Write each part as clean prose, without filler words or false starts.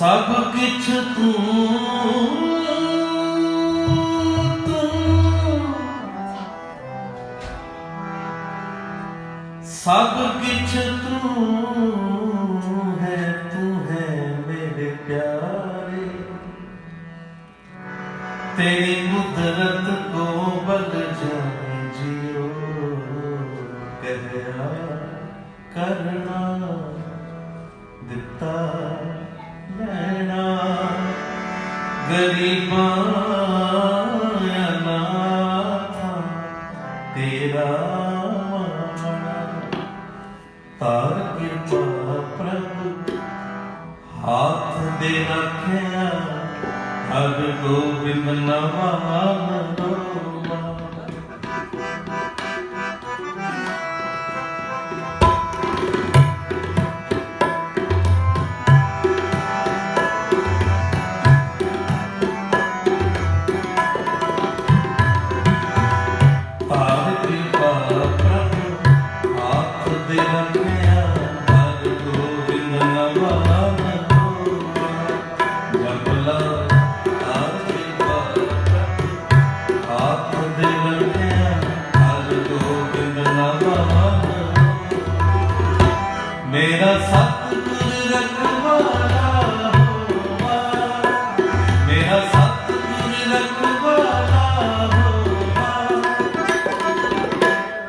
सब किछ तू सब किछ तू है मेरे प्यारे। तेरी कुदरत को बल जाए जियो कहया करना दिता लेना गरीबा अनाथा तेरा तार कृपा प्रभु हाथ दे रखया हर गोविंद नवान रोमा। मेरा सतगुर रखवाला होवा, मेरा सतगुर रखवाला होवा।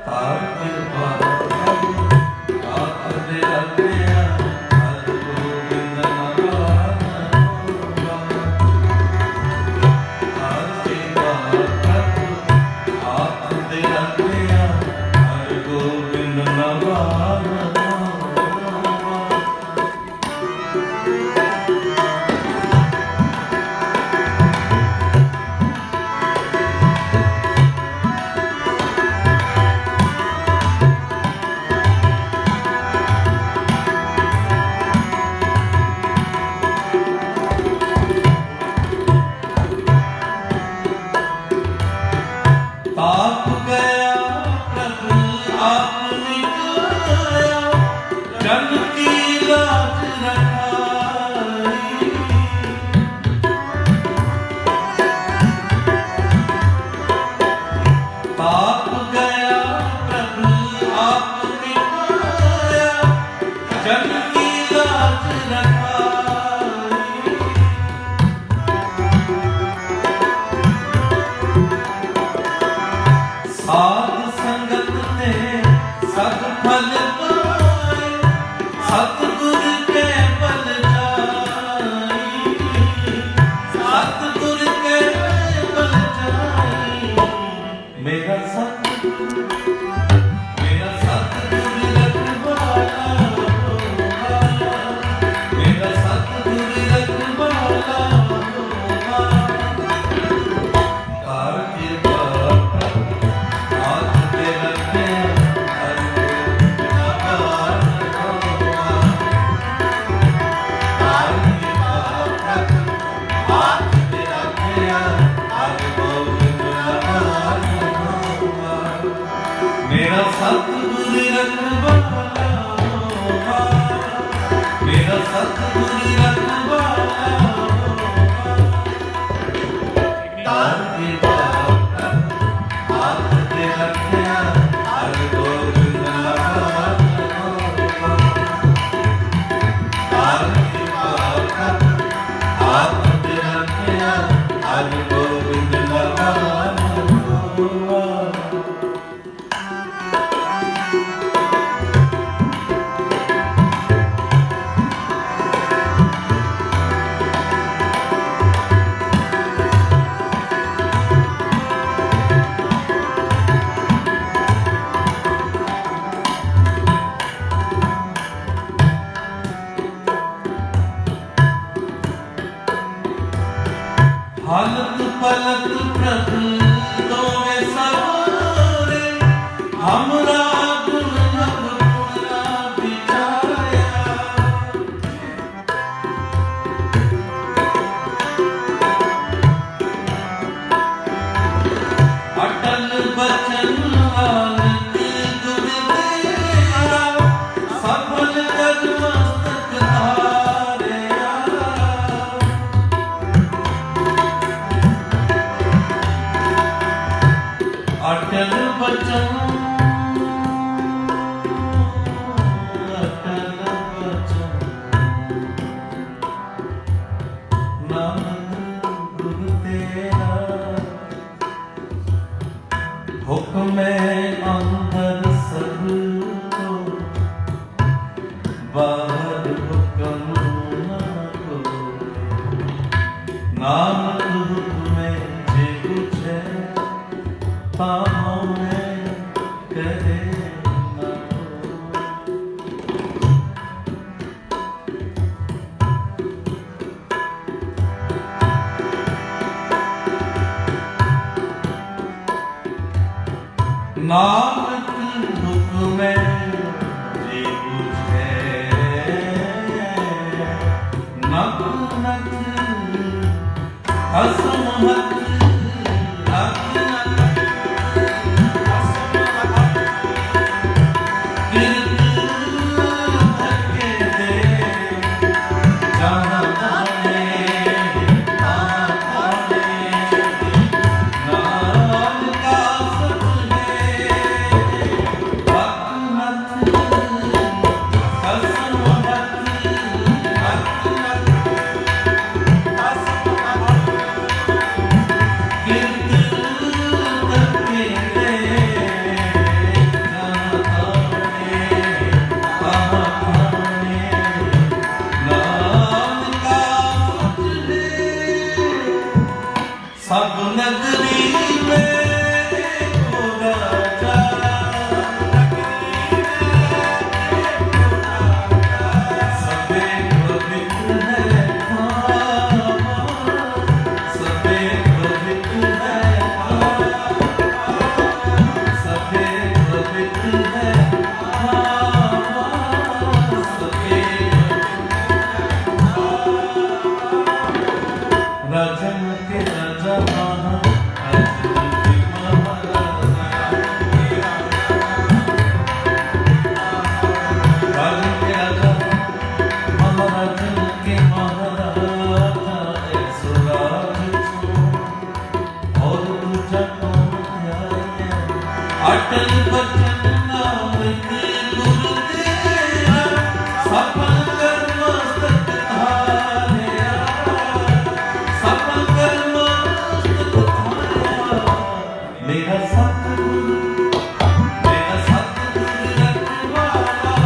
तार कृपा हाथ दे रखया हर गोविंद नवान होवा। तार कृपा हाथ दे रखया हर गोविंद नवान। आप गया प्रभु आपने गाया जन की लाज रखाई। आप गया प्रभु आपने गाया जन की लाज रखाई। साध संगत ने सत्फल पाए सतगुर के बल जाई। सतगुर के बल जाई। मेरा सतगुर रखवाला होवा, मेरा सतगुर रखवाला होवा। तार कृपा हाथ दे रखया हर गोविंद नवान होवा। तार कृपा हाथ दे रखया हर गोविंद नवान होवा। मेरा सतगुर रखवाला होवा, मेरा सतगुर रखवाला होवा। तार कृपा हाथ दे रखया हर गोविंद नवान होवा। तार कृपा हाथ दे रखया हर गोविंद नवान होवा। हालत पलत प्रभु तोरे सवारे हमरा गुण नभ गुणा विचारया। अटल बचन हालत गुण तेरा सफल कर मस्तक धारया। बचन हुक्म अंदर सब को बाहर हुक्म न को नानक हुक्म जे कुछ है पाँव में करे न नानक हुक्म जे कुछ है नक नक असमहत नक नक असमहत कीर्त धके दे जहाँ ताने सब नगरी में को राजा सबे पवित्र है सबे पवित्र है सबे पवित्र है सबे राजन के राजा अटल बचन नामक गुरु तेरा सफल कर मस्तक धारिया सफल कर मस्तक धारिया मेरा सतगुरु रखवाला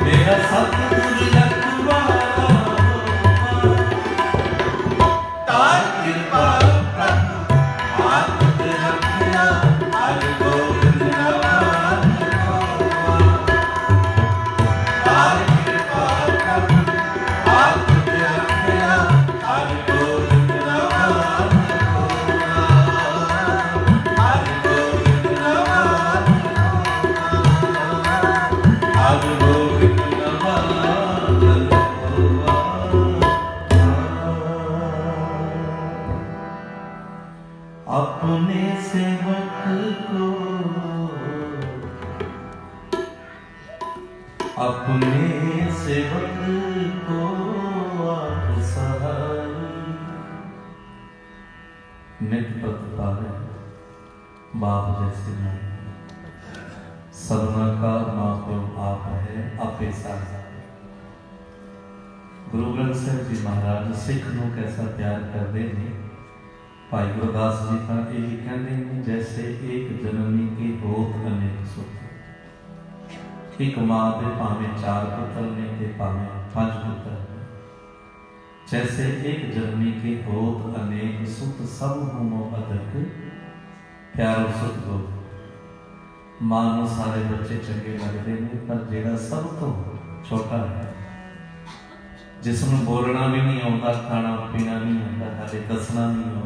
मेरा सतगुरु रखवाला तार कृपा अपने सेवक को अपने सेवक को आप सहाय नित प्रतिपाले बाप जैसे नहीं सबना का माँ प्यो आप है आपे साथ गुरु ग्रंथ साहिब जी महाराज सिख नूं कैसा प्यार करते हैं। भाई गुरदास जी का यही कहते हैं जैसे एक जननी की होत अनेक सुख एक माँ के भावे 4 पुत्र ने ते भावे 5 पुत्र जैसे एक जननी की होत अनेक सुख सब होमो अदक प्यारो सुख दो माँ नूं सारे बच्चे चंगे लगते हैं पर जेड़ा सब तो छोटा है जिसनों बोलना भी नहीं आता खाना पीना नहीं आता हाले दसना नहीं आता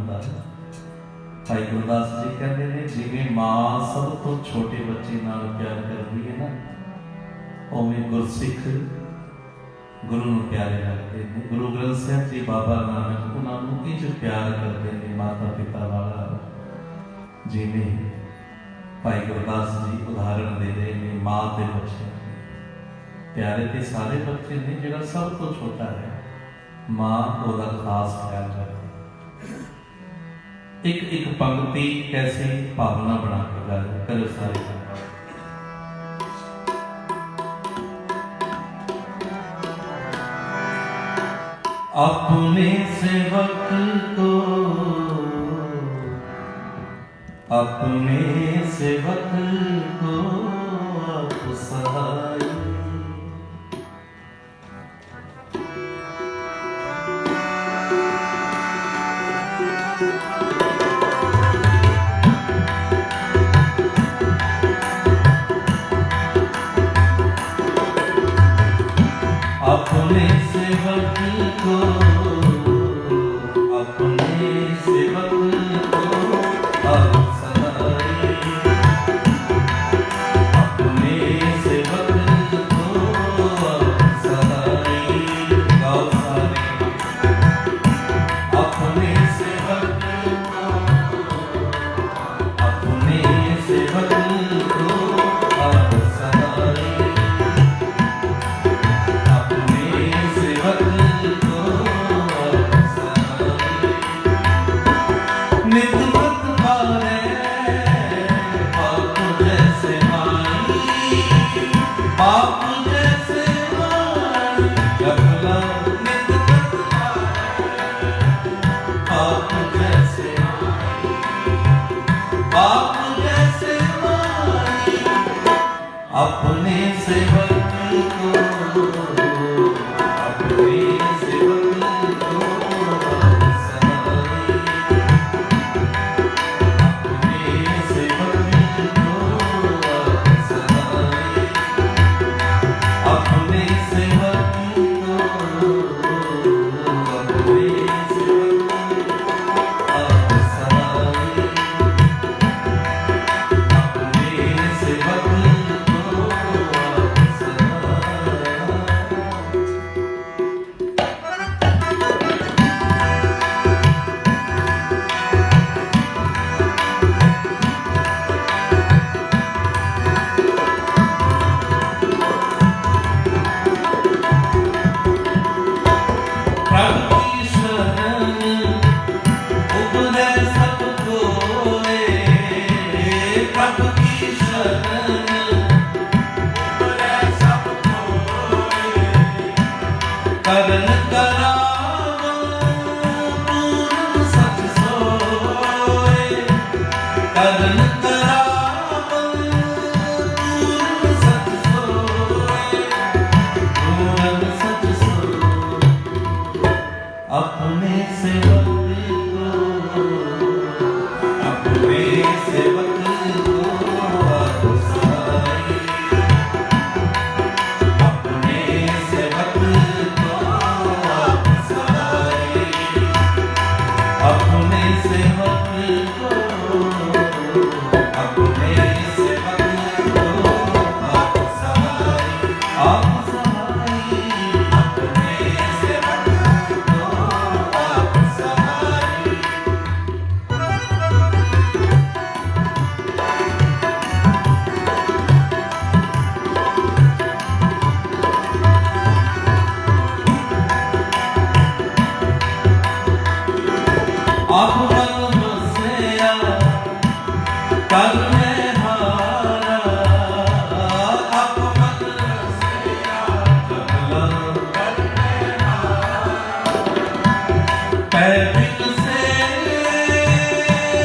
भाई गुरदास जी कहते हैं जिवें माँ सब तो छोटे बच्चे नाल प्यार करती है ना उवें गुरसिख गुरु नूं प्यारे लगते हैं। गुरु ग्रंथ साहिब जी बाबा नानक उन्होंने इंज प्यार करते हैं माता पिता वाला जिवें भाई गुरदास जी उदाहरण दे रहे हैं माँ के बच्चे प्यारे के सारे बच्चे ने जिहड़ा सब तो छोटा है माँ ओदा खास ख्याल रखती एक एक पंक्ति कैसे भावना बना के गाए करो सारे। अपने सेवक को अपने सेवक को आप सहाय। अपने सेवक को अपने सेवक को आप सहाय। अपने सेवक को आप सहाय। गाओ सारे। अपने सेवक को अपने सेवक को आप सहाय। अपने सेवक को अपने सेवक को सहाय। अपने सेवक को सहाय। अपने सेवक को अपने सेवक सहाय। अपने सेवक करन करावन पूर्ण सच सोए। करन करावन पूर्ण सच सोए। पूर्ण सच सोए। अपने सेवक को अपने सेवक को आप सहाय। अपने सेवक अपने सेवक को अपने सेवक को आप सहाय। आप सहाय। अपने सेवक को आप सहाय। आप मन बसेया कर में हारा। आप मन बसेया कर में हारा। पैबिन से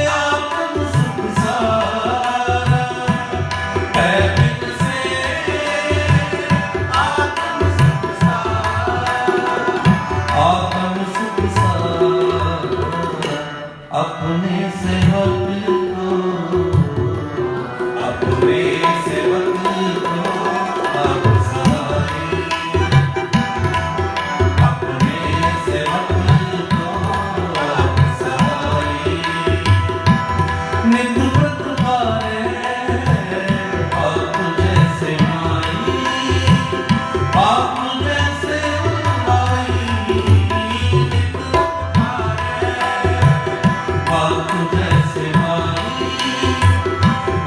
आत्म सुख सारा। पैबिन से आत्म सुख सारा। आत्म सुख सारा। अपने सेवक को अपने सेवक को आप सहाय। अपने सेवक को आप सहाय। नित व्रत भारे आप जैसे माई। आप जैसे माई। बाप जैसे माई।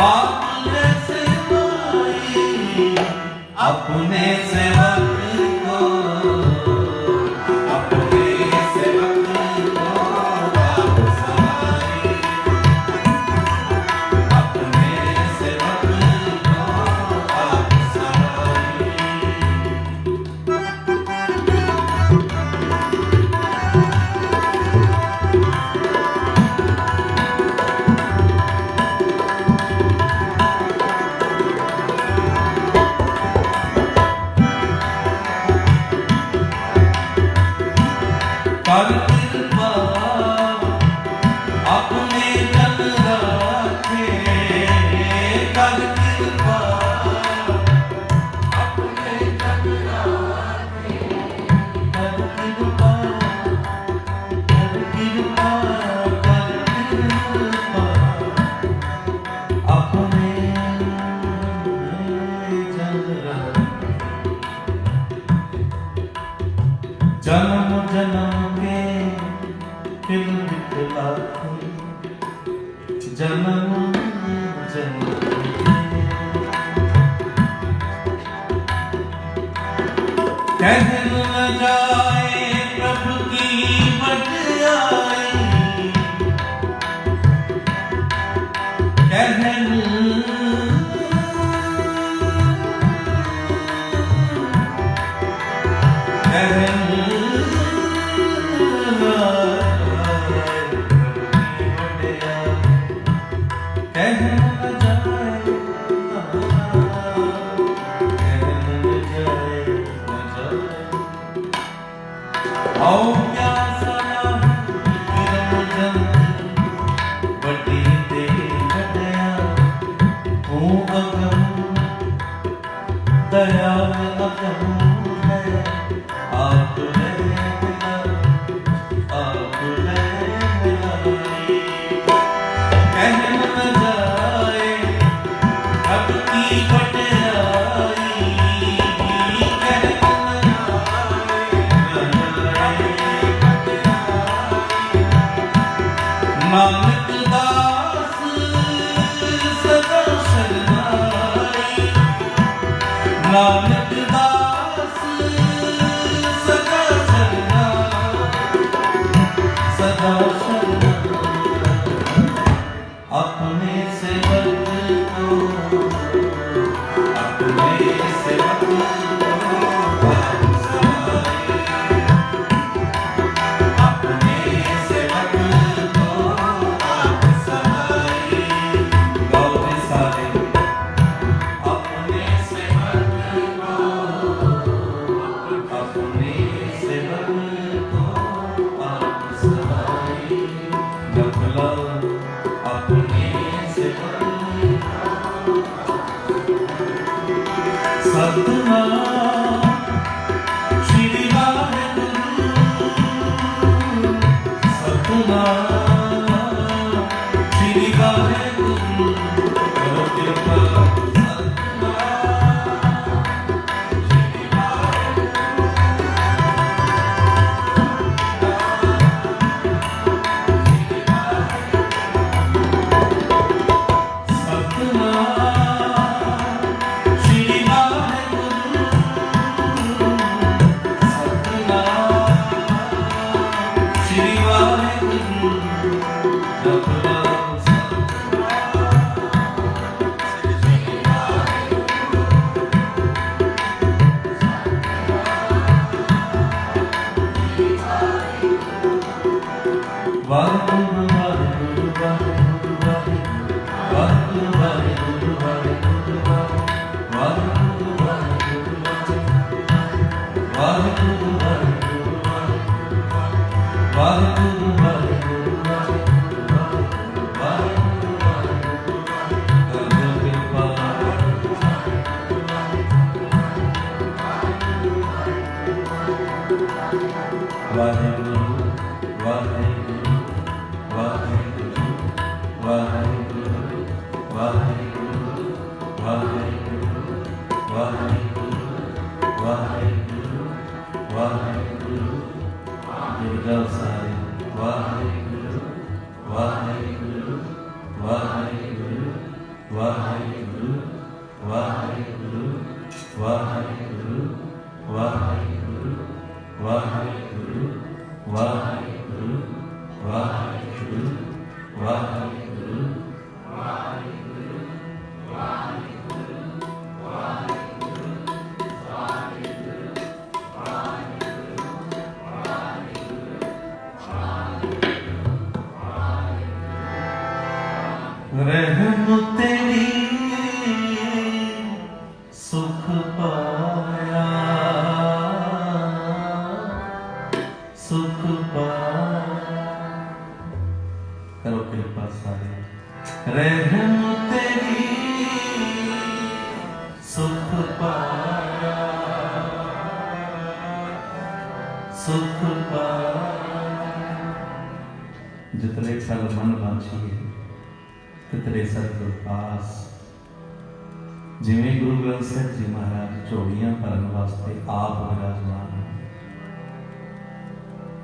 बाप जैसे माई। अपने सेवक को अपने सेवक को आप सहाय।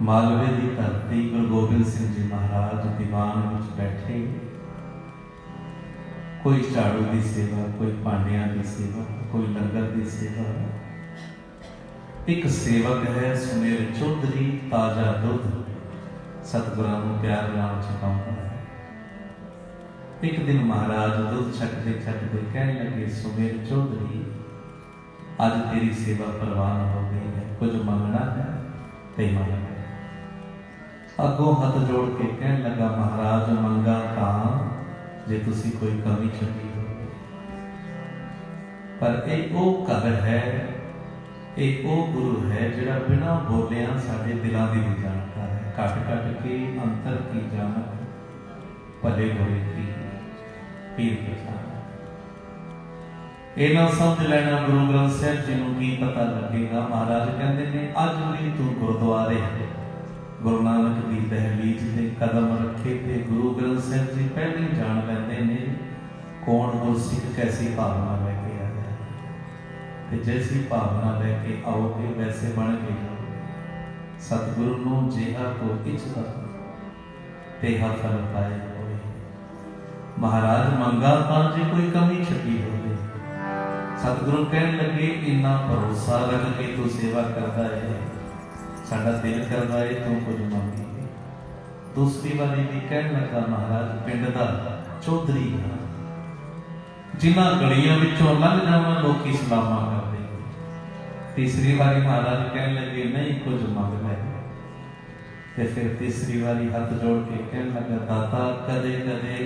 मालवे की धरती गुरु गोबिंद सिंह जी महाराज दीवान में बैठे, कोई झाड़ू की सेवा, कोई भांडिया की सेवा, कोई लंगर की सेवा। एक सेवक है सुमेर चौधरी, ताजा दुध सतगुरां नूं प्यार नाल छकाउंदा है। एक दिन महाराज दूध छकते छकते कहने लगे, सुमेर चौधरी, आज तेरी सेवा परवान हो गई है, कुछ मंगना है ते मंग। अगों हथ जोड़ के कहने लगा, महाराज मंगा तां जे तुसी कोई कमी छड्डी हो, पर एक वो घर है, एक वो गुरु है जिहड़ा बिना बोलिया साडे दिलों की भी जानता है, कट कट के अंतर की जानत, भले बुरे की पीर पहचान। ये ना समझ लेना गुरु ग्रंथ साहिब जी नूं की पता लगेगा। महाराज कहते हैं, अज भी तू गुरुद्वारे गुरु नानक की दहलीज से कदम रखे थे, गुरु ग्रंथ साहिब जी पहले ही जान लेंदे ने कौन गुरसिख कैसी भावना लेके आया, ते जैसी भावना लेके आओगे वैसे बन के जाओगे। सतगुरु नूं जिहा को इच्छा तेहा फल पाए होए। महाराज मंगा तां जे कोई कमी छड्डी होवे। सतगुरु कहने लगे, इन्ना भरोसा रख के तू सेवा करता है, साडा दिल करदा है तू कुछ मंगी। दूसरी बारी भी कहने लगा, महाराज पिंड दा चौधरी हां, जिन्हां गलियां विचों लंघ जावां लोकी सलामा करदे। तीसरी बारी महाराज कहने लगे, नहीं कुछ मंग लै। ते फिर तीसरी बारी हाथ जोड़ के कहने लगा, दाता कदे कदे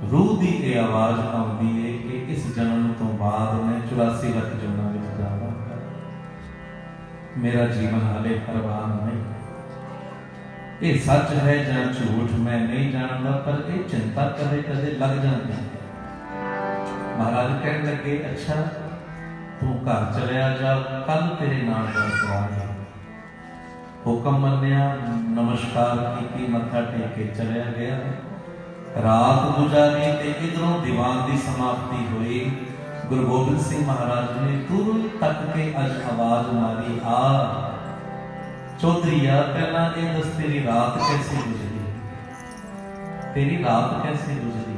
रूह की यह आवाज आती है कि इस जन्म तो बाद मैं 84 लाख जन्मों में जावांगा, मेरा जीवन हाले परवान नहीं। ये सच है या झूठ मैं नहीं जानता, पर यह चिंता कदे कदे लग जाती है। महाराज कहने लगे, अच्छा तू घर चलिया जा, कल तेरे नाल करांगे। हुक्म मन्निया, नमस्कार की मत्था टेक के चलिया गया। रात गुजारी ते इधरों दीवान की समाप्ति हुई। गुरु गोबिंद सिंह महाराज ने दूर तक के अज आवाज मारी, आ चौधरी आ, पहला ये दस तेरी रात कैसे गुजरी, तेरी रात कैसे गुजरी।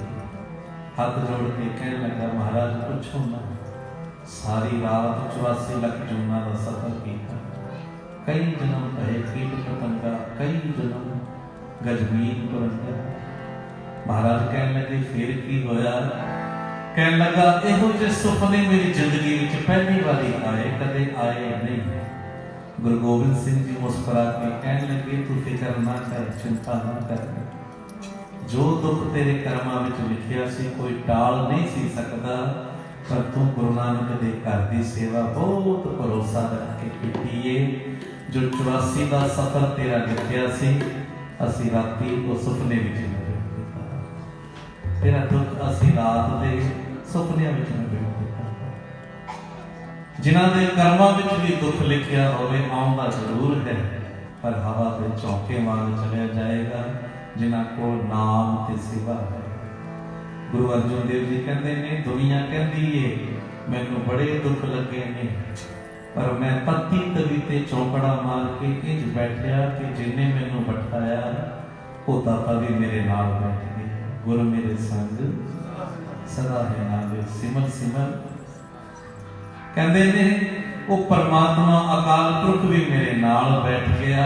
हाथ जोड़ के कहने लगा, महाराज पूछो ना, सारी रात 84 लाख जूना का सफर किया। कई जन्म भय कीट पतंगा, कई जन्म गजमीन पुरंगा। महाराज कहने लगे, फिर की होया। कहने लगा, इहो जे सुपने मेरी जिंदगी विच पहली बारी आए, कदे आए नहीं। गुरु गोबिंद सिंह जी मुस्कुरा के कहने लगे, तू फिक्र ना कर, चिंता ना कर, जो दुख तेरे कर्मां विच लिखिया सी कोई टाल नहीं सी सकदा, पर तू गुरु नानक दे घर दी सेवा बहुत भरोसा रख के कीती है। जो 84 का सफर तेरा लिखिया सी, असीं राती उस सुपने विच तेरा दुख असी रात दे सुपनियां विच नबेड़ दिता। जिन्हां दे कर्मां विच भी दुख लिखिया होवे आउंदा जरूर है, पर हवा दे चौके वांग चलिया जाएगा जिन्हां को नाम ते सेवा है। गुरु अर्जुन देव जी कहते ने, दुनिया कहती है मैनू बड़े दुख लगे ने, पर मैं पत्ती तवी ते चौंकड़ा मार के इंज बैठिया कि जिन्हें मैनू बैठाया वो दाता भी मेरे नाल बैठ गया। गुरु मेरे संग सदा है नाले, सिमर सिमर। कहते ने वो परमात्मा अकाल पुरख भी मेरे नाल बैठ गया।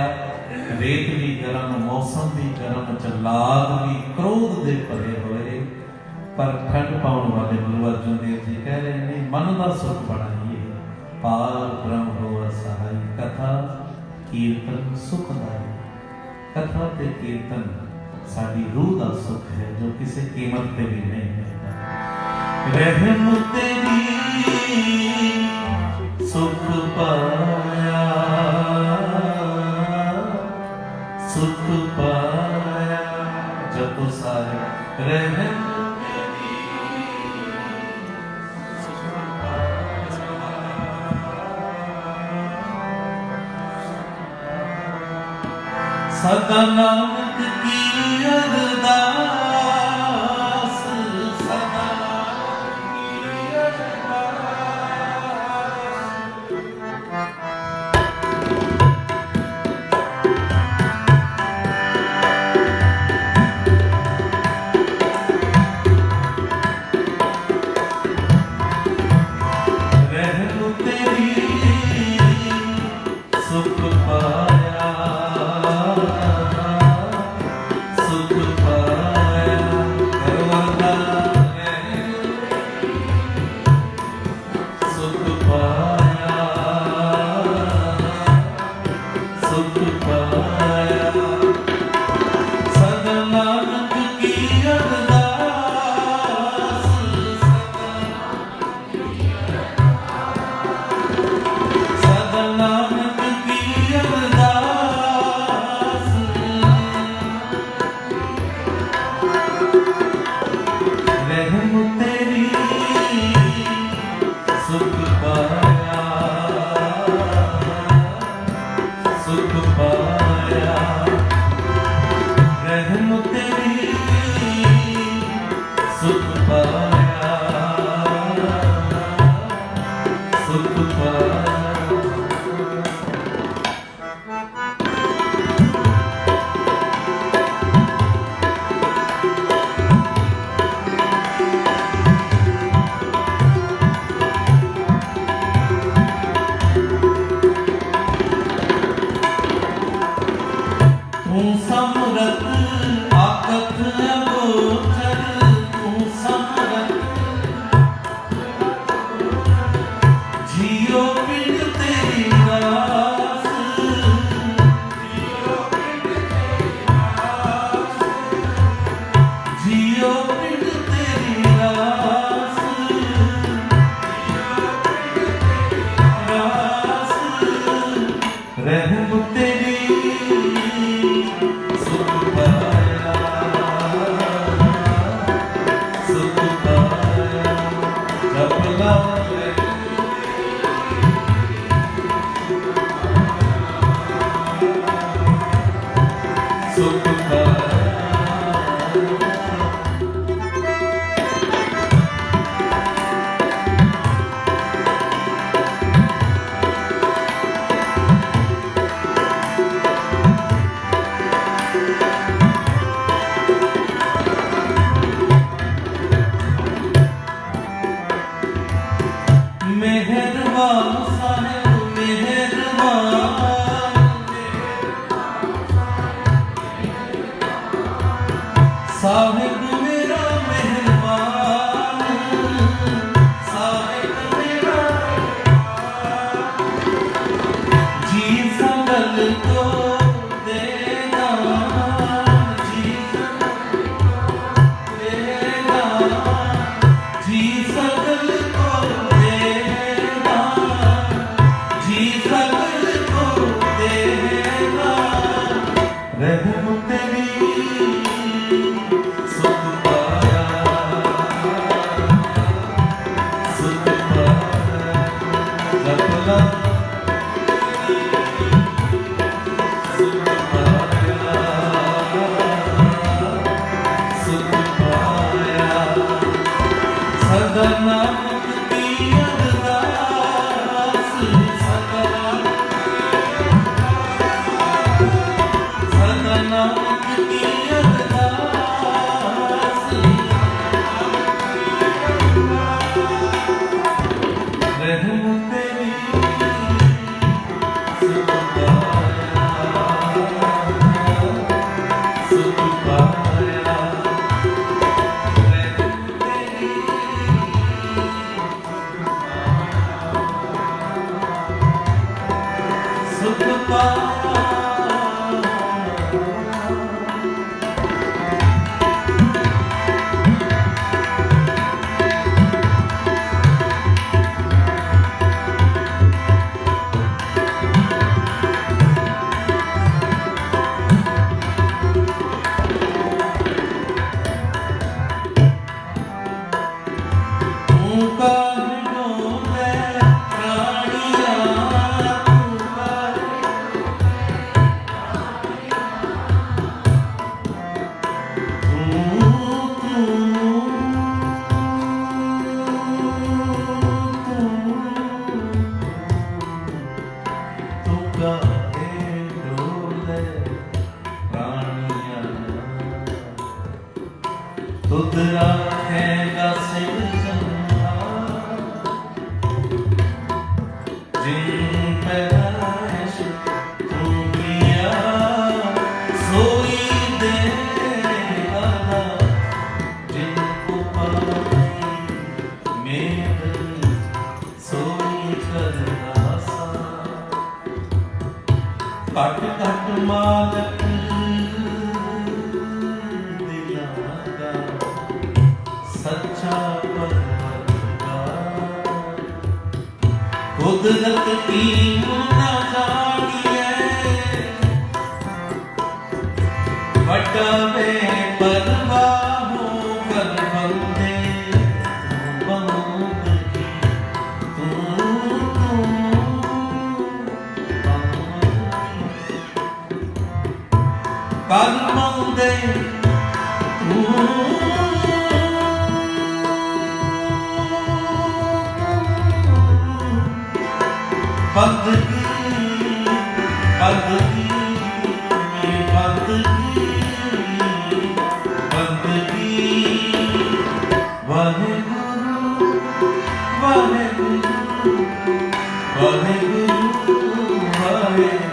रेत भी गर्म, मौसम भी गर्म, जलाद भी क्रोध दे भरे होए, पर ठंड पाउण वाले गुरु अर्जुन देव जी कह रहे हैं, मन का सुख बढ़ाइए, पार ब्रह्म हो सहाय। कथा कीर्तन सुखदाई, कथा ते कीर्तन साडी रूह का सुख है, जो किसी कीमत पे भी नहीं मिलता। रहम तेरी सुख पाया, सुख पाया, जब सारे रहम सदा नानक की अरदास, सदा नानक की अरदास। रहम तेरी सुख पाया, सुख पाया, सुख पाया। तू समरथ आकथ अगोचर, तू समरथ जियो पिंड तेरी रास, जियो पिंड तेरी रास, जियो पिंड तेरी रास, जियो पिंड तेरी रास। रहम तेरी सुख पाया, सुख पाया। जप लाए सुख पाया। मेहरबान साहिब मेहरबान, साहिब मेरा मेहरबान, साहिब मेरा जी संगल को देना, जी संगल को देना, जी संगल को देना, जी संगल को देना। रहम तेरी सुख पाया, सुख पाया। जप लाए सुख पाया, सुख पाया। सदा नानक की अरदास, सदा नानक की अरदास। रहम तेरी सुख पाया, सुख पाया। रहम तेरी सुख पाया। तुद राखेगा सिरजना, जिन पैदाइश तू किया सोई देगा, जिनको पाई मेरे सोई करना सा। घट घट मालक सच्चा परवरदिगार, कुदरत की न जानिए, वटावे परवाहो कर बंदे बंदगी तू कर बंदे तू बंदगी बंदगी में बंदगी बंदगी वाहेगुरु वाहेगुरु वाहेगुरु वाहेगुरु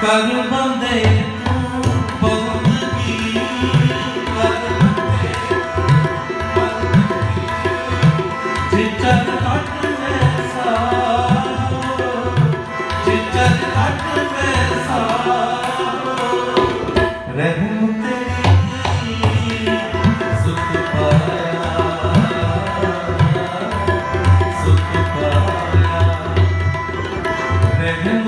कर बंदे तू बंदगी कर बंदे जिचर कट में सारो जिचर कट में सारो रहम तेरी सुख पाया सुख पाया रहम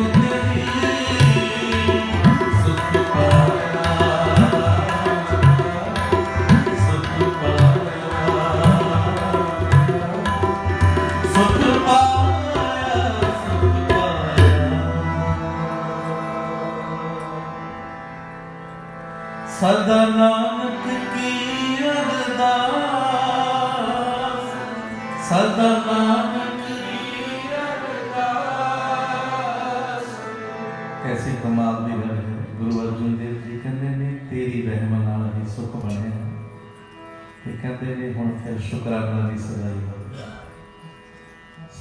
सदा नानक की अरदास सदा नानक की अरदास। कैसी कमाल दी गल है। गुरु अर्जुन देव जी कहते ने तेरी रहम नाल ही सुख बने ते कहते ने हुण फिर शुकराना दी सदाई हो गया।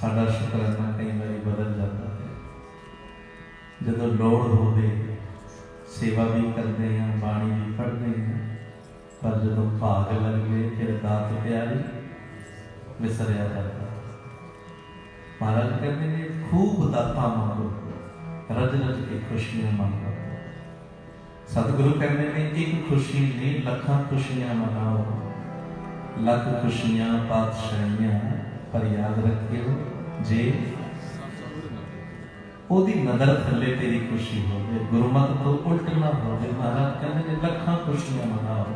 साडा शुकराना कई बार बदल जाता है जदों लोड़ होवे सेवा भी करते हैं बाणी भी पढ़ते हैं पर जो भाग लग गए फिर दात प्यारी विसरिया जाता। महाराज कहते हैं खूब दाता मांगो रज रज के खुशियां मांगो। सतगुरु कहते हैं एक खुशी नहीं लखां खुशियां मनाओ लख खुशियां पातशाहियां पर याद रखियो जे ओदी नजर थले तेरी खुशी हो गए गुरमत तो उल्ट ना हो गए। महाराज कहते ने लखां खुशियां मनाओ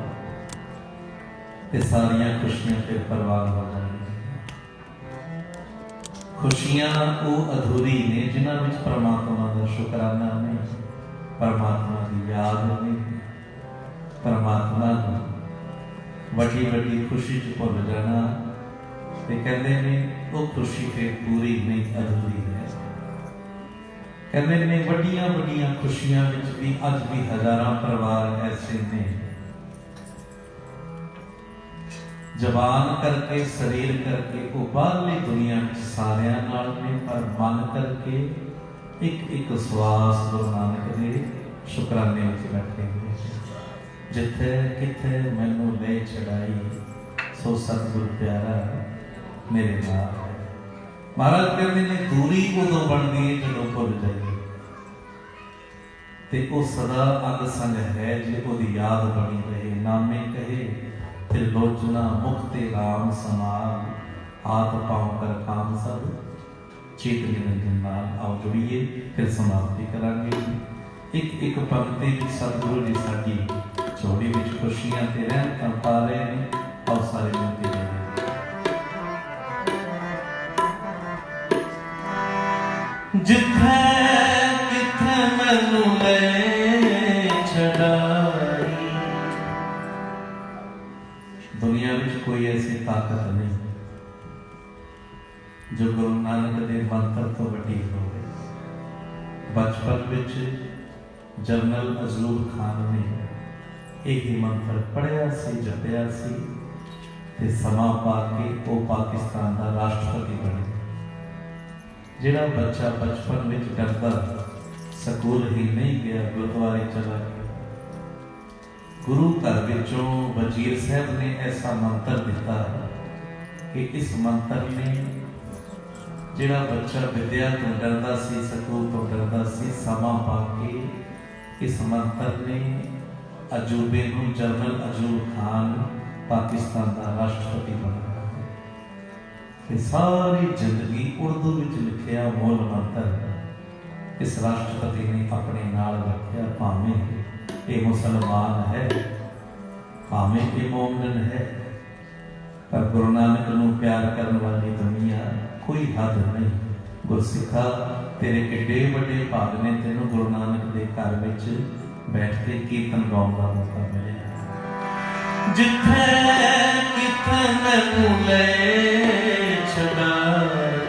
ते सारियां खुशियां फिर परवान हो जाएंगी। खुशियां वो अधूरी ने जिन्हां विच परमात्मा का शुकराना नहीं परमात्मा की याद नहीं परमात्मा वड्डी वड्डी खुशी च भुल जाना ते कहते ने वो खुशी फिर पूरी नहीं अधूरी है। कहते ने वड्डियां वड्डियां खुशियां विच भी अज भी हजारां परिवार ऐसे ने जबान करके शरीर करके वो बाहरली दुनिया में सारियां नाल ने पर मन करके एक एक श्वास गुरु नानक दे शुकराने विच बैठे हुए जिथे किथे मैनू ले चढ़ाई सो सतगुर प्यारा मेरे नाल है। महाराज कहते ने दूरी उदों बनती है जो भुल जाइए ते वो सदा अंग संग है जे ओदी याद बनी रहे। नामे कहे फिर लोचना मुख ते राम समाल हाथ पांव कर काम सब चेत निरंजन नाल। आओ जुड़िए फिर समाप्ति करांगे। एक एक पंक्ति में सतगुरु जी साडी झोली में खुशियां ते रहमतां पा रहे हैं। आओ सारे मिलके जाइए। जिथे किथे मैनू ले छड़ाई, दुनिया में कोई ऐसी ताकत नहीं जो गुरु नानक देव मंत्र तो वड्डी होवे। बचपन में जनरल अजूर खान ने यही मंत्र पढ़िया सी, जपिया सी ते समा पा के वो पाकिस्तान का राष्ट्रपति बने। जिहड़ा बच्चा बचपन में डरदा स्कूल ही नहीं गया, गुरुद्वारे चला गया, गुरु घर विचों वजीर साहब ने ऐसा मंत्र दिता कि इस मंत्र ने जिहड़ा बच्चा विद्या तो डरदा सी, स्कूल तो डरदा सी, समा पा के इस मंत्र ने अजूबे नूं जनरल अजूब खान पाकिस्तान का राष्ट्रपति बना। सारी जिंदगी उर्दू विच लिखिया मूल मंत्र इस राष्ट्रपति ने अपने नाल रखिया। भावें ये मुसलमान है, भावें ये मोमिन है, पर गुरु नानक नूं प्यार करने वाली दुनिया कोई हद नहीं। गुरसिखा तेरे किड्डे वड्डे भाग ने तेनों गुरु नानक दे घर विच बैठ के कीर्तन गाउण दा मौका मिलिया। जिथे किथे मैनू ले छड़ाई,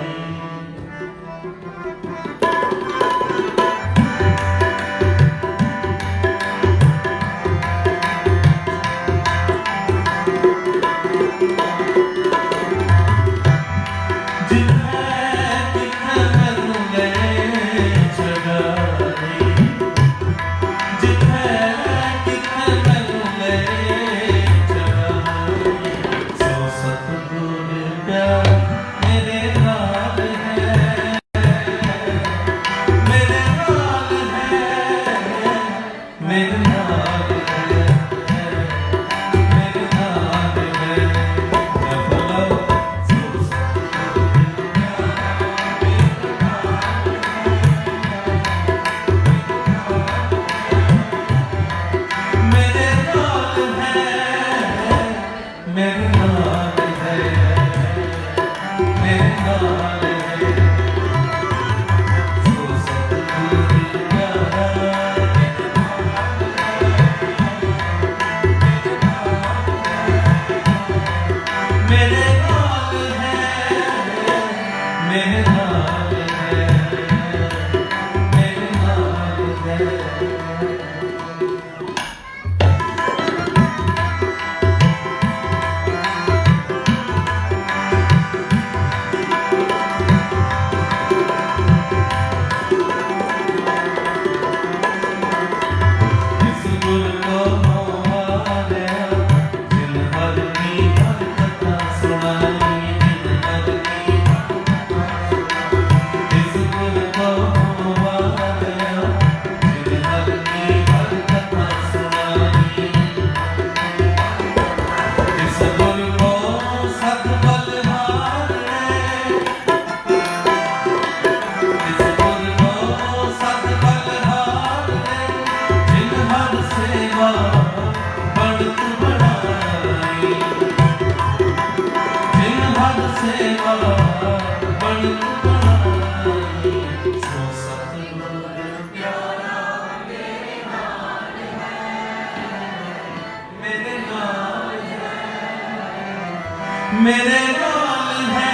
मेरे नाल है,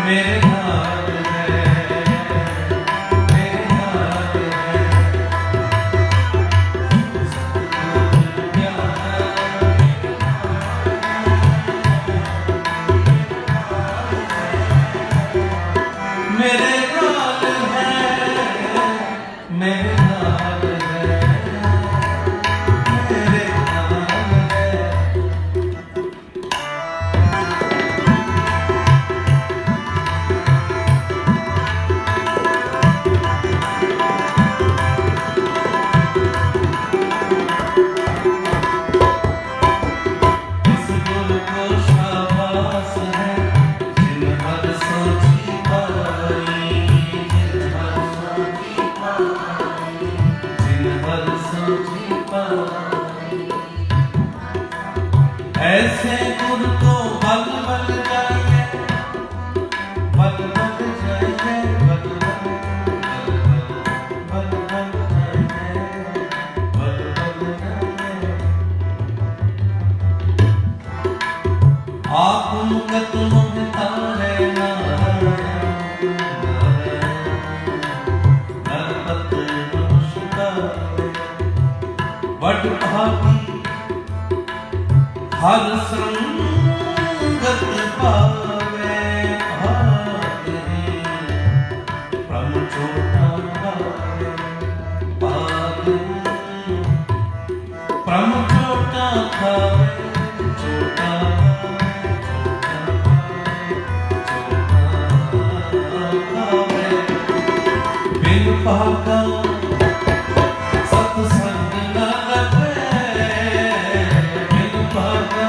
मेरे नाल है, मेरे नाल है। मेरे नाल है, मेरे नाल है, मेरे नाल है। शाबाश है जिन हर सोची पाई। भागी हर संगत पावे भागे प्रभु छोटा खावे पागे प्रभु छोटा खावे छोटा खावे बिन भागा सत्संग न लगे बिन भागा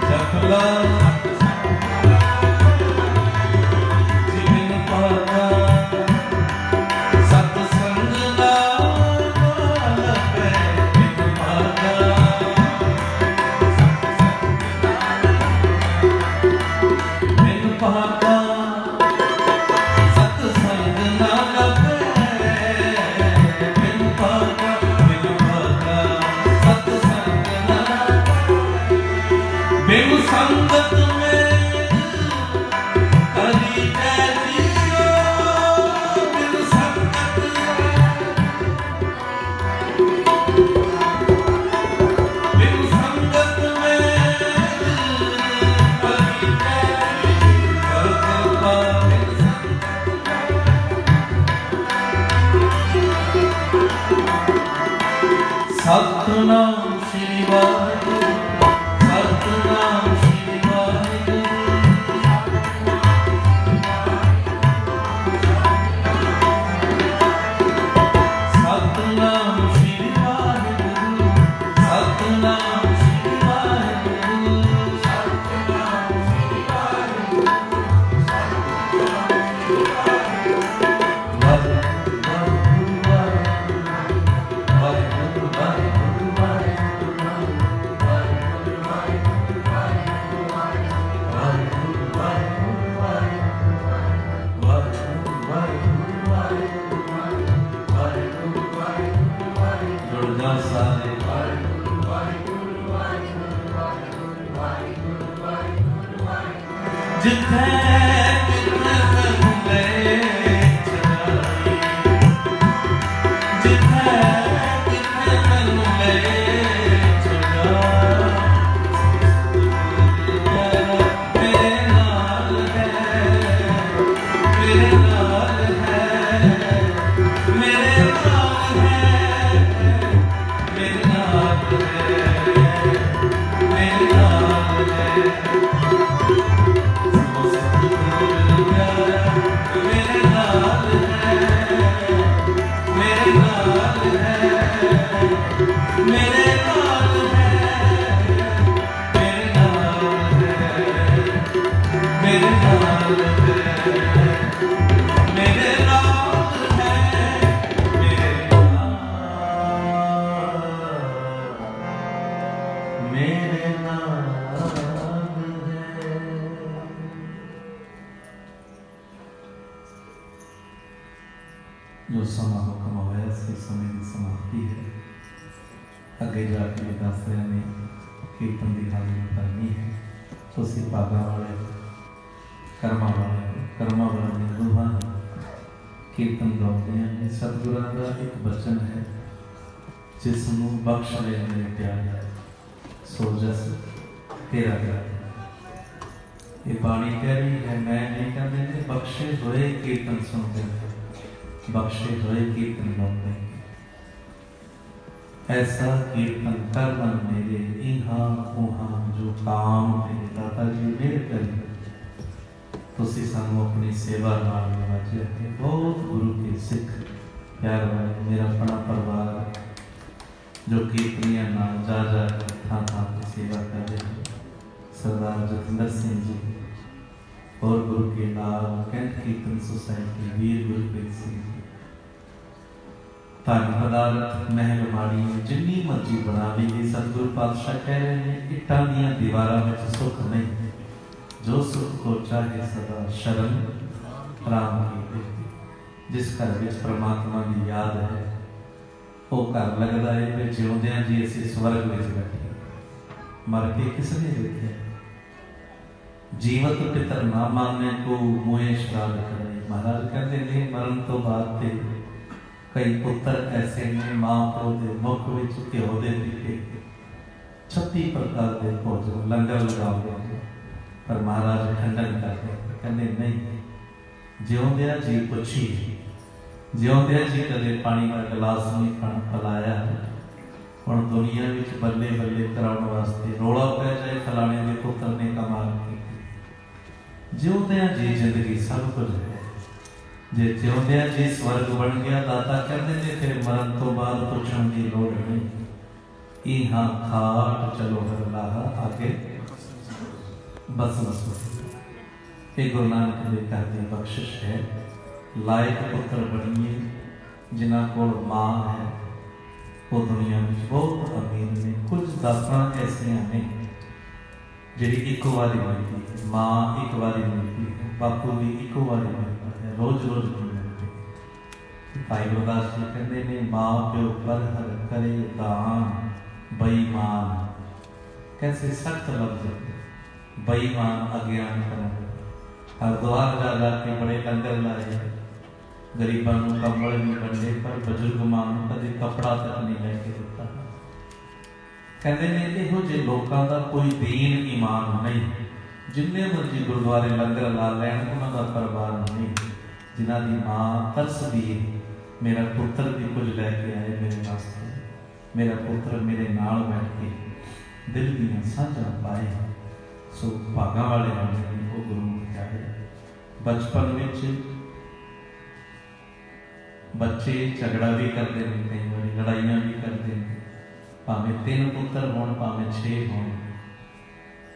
जपला बिन भागा सत्संग न लगे बिन भागा बिन भागा सत्संग न लगे बिन भागा सत्संग न बिन संगत में हरि जय जियो बिन संगत बिन संगत में हरि जय कर कृपा बिन सतनाम श्री वाहिगुरु सतनाम श्री वाहिगुरु सतनाम श्री वाहिगुरु सतनाम श्री वाहिगुरु सतनाम श्री वाहिगुरु जिथे किथे ले चढ़ाई जिथे किथे ले चढ़ाई मेरे नाल है मेरे नाल है मेरे नाल है मेरे नाल है मेरे नाल है मेरे नाल है मेरे नाल है मेरे नाल है मेरे नाल है मेरे नाल है मेरे नाल है मेरे नाल जो समा हुक्म होया से समय की समाप्ति है अगे जाके दस रहे ने कीर्तन की हाजरी करनी है तो सी भागा वाले कर्मा वाले दोहा कीर्तन गाते हैं सतगुरां का एक वचन है जिसनों बख्श ले मेरे प्यारे सो जस तेरा प्यार ये बाणी कह रही है मैं नहीं कहते बख्शे हुए कीर्तन सुनते हैं बख्शे हुए कीर्तन गाते हैं ऐसा कीर्तन करना मेरे इहाँ उहाँ जो काम मेरे दाता जी मेरे करें तुसी सानू अपनी सेवा नाल नवाजिया है बहुत गुरु के सिख प्यार वाले मेरा अपना परिवार जो कीर्तनिया नाल जा थां थां की सेवा कर रहे हैं सरदार जतिंदर सिंह जी और गुरु के नाल कैंट कीर्तन सोसाइटी वीर गुरप्रीत सिंह जी धन पदार्थ महल माड़ी जिन्नी मर्जी बना ली सतगुरु पातशाह कह रहे हैं इट्टां दीयां दीवारां विच सुख नहीं जो सुख को चाहे सदा शरण राम की बेटी जिस घर विच परमात्मा की याद है वो घर लगता है कि जिउंदियां जी असीं स्वर्ग विच बैठे मर के किसने देखे जीवत पितर ना माने को मोहे श्राद्ध करे महाराज कहते हैं मरण तो बाद ते कई पुत्र ऐसे ने मां प्यो के मुख विच घ्यो दे दिते 36 प्रकार के भोजन लंगर लगाओगे पर महाराज खंडन करते कहते नहीं जिउंदिया जी पुछी जिउंदिया जी कदे पानी का गिलास नहीं पिलाया हुण दुनिया विच बल्ले बल्ले कराउण वास्ते रोला पै जाए फलाने के पुत्र ने कमाल की जिउंदिया जी जिंदगी सब कुछ है जे जिउंदिया जी स्वर्ग बन गया दाता कहते ने फिर मरण तो बाद पुछण की लोड़ नहीं इहां खाट चलो हर लाहा आगे बस बस ये गुरु नानक देव घर की बख्शिश है लायक पुत्र बनिए जिन्हां कोल मां है वो दुनिया में बहुत अमीर ने कुछ दातां ऐसियां ने जिहड़ी एक बारी मिलती है मां एक बारी मिलती है बापू भी एक बारी मिलता है रोज रोज नहीं मिलते भाई गुरदास जी कहते ने मां प्यो पर हर करे दान बेईमान कैसे सख्त लफ्ज बेईमान अज्ञान करना हरिद्वार जा जाके बड़े लंगर लाए गरीबों को कंबल भी बंडे पर बजुर्ग मां कभी कपड़ा तक नहीं लेके दिता कहते ने इहो जे लोगों का कोई दीन ईमान नहीं जिन्ने मर्जी गुरुद्वारे लंगर ला लैन उन्हों का परिवार नहीं जिन्हों की मां तरसदी है मेरा पुत्र भी कुछ लैके आए मेरे वास्ते मेरा पुत्र मेरे नाल बैठ के दिल दियां साझा पाए सो भागा वाले बने वो गुरु आए बचपन में बच्चे झगड़ा भी करते हैं कई बार लड़ाइयाँ भी करते हैं भावें 3 पुत्र हो भावें 6 हो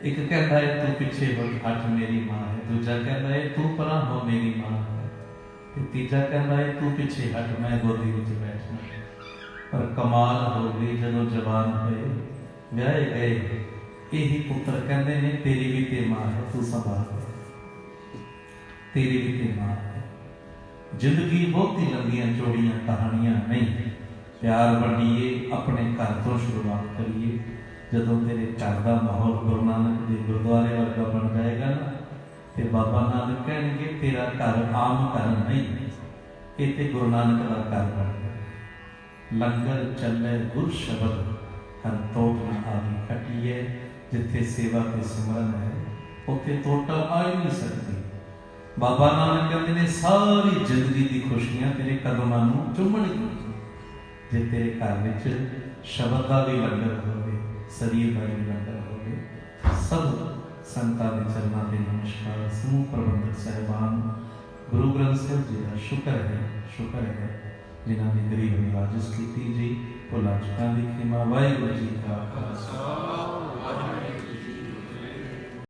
एक कहता है तू पीछे हो हट मेरी मां है दूजा कहता है तू परा हो मेरी मां है तीजा कहता है तू पीछे हट मैं गोदी में बैठना पर कमाल हो गई जदों जवान हुए ब्याहे गए यही पुत्र कहते हैं तेरी भी ते मां है तू संभाल तेरी भी ते मां है जिंदगी बहुत ही लंबियां चौड़ियां कहानियां नहीं प्यार बंडिए अपने घर तो शुरुआत करिए जदों तेरे घर का माहौल गुरु नानक के गुरुद्वारे वर्गा बन जाएगा ना तो बाबा नानक कहेंगे तेरा घर आम घर नहीं ये तो गुरु नानक का घर बन गया लंगर चले गुर शब्द हर तोट न आवी खटिए जिथे सेवा के सिमरन है उत्थे तोटा आ ही नहीं सकती बाबा नानक कहते ने सारी जिंदगी की खुशियां तेरे कदमां नूं चुम्मणगी जे तेरे घर विच शब्द का भी लंगर होवे शरीर का भी लंगर होवे सब संतां दे चरनां ते नमस्कार समूह प्रबंधक साहिबान गुरु ग्रंथ साहिब जी का शुक्र है जिन्हां ने गरीब निवाजिश कीती जी भुला चुकां दी खिमा वाहिगुरू जी का खालसा।